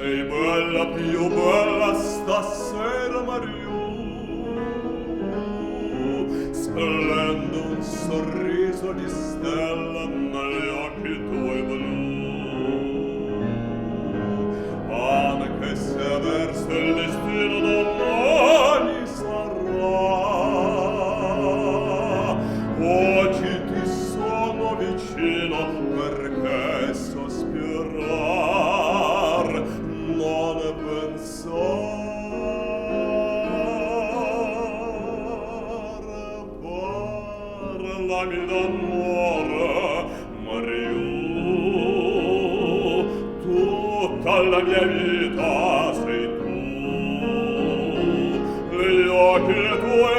sei bella, più bella stasera, Mariù. Splende un sorriso di stella negli occhi tuoi blu. Anche se verso il destino domani sarà, oggi ti sono vicino perché sospirar non è pensare. Parlami d'amore, Mariù, tutta la mia vita sei tu, gli occhi tuoi